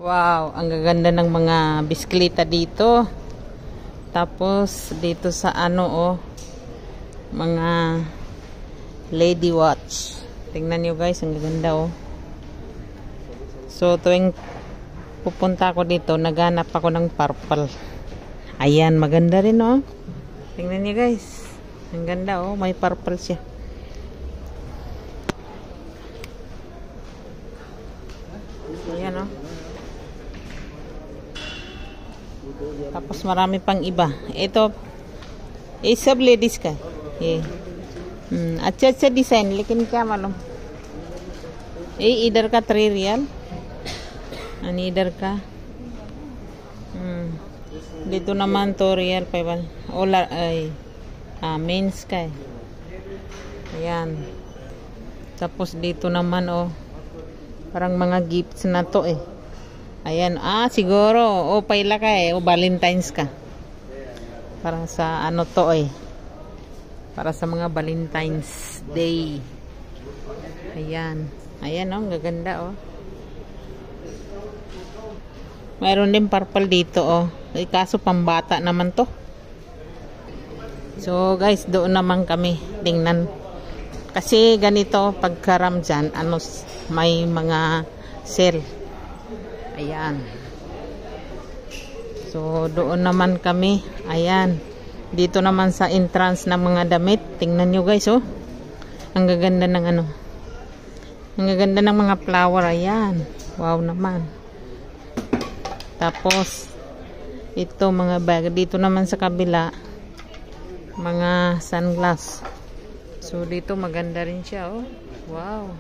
Wow, ang gaganda ng mga bisikleta dito. Tapos dito sa mga lady watch. Tingnan nyo guys, ang gaganda So tuwing pupunta ako dito, naghanap ako ng purple. Ayan, maganda rin Tingnan nyo guys. Ang ganda may purple siya. Ayan Tapos marami pang iba. Ito, सब लेडीज का ये अच्छा अच्छा डिजाइन लेकिन क्या मालूम ये इधर का 3 रियल आणि इधर का dito naman 2 real 5 ola men's ka ayan. Tapos dito naman parang mga gifts na to ayan siguro paila ka Valentine's ka para sa to para sa mga Valentine's Day. Ayan ang gaganda mayroon din purple dito kaso pambata naman to. So guys, doon naman kami tingnan kasi ganito pagka Ramzan may mga sale. Ayan. So doon naman kami. Ayan. Dito naman sa entrance ng mga damit. Tingnan nyo guys ang gaganda ng ang gaganda ng mga flower. Ayan. Wow naman. Tapos ito mga bag. Dito naman sa kabila mga sunglass. So dito maganda rin siya Wow.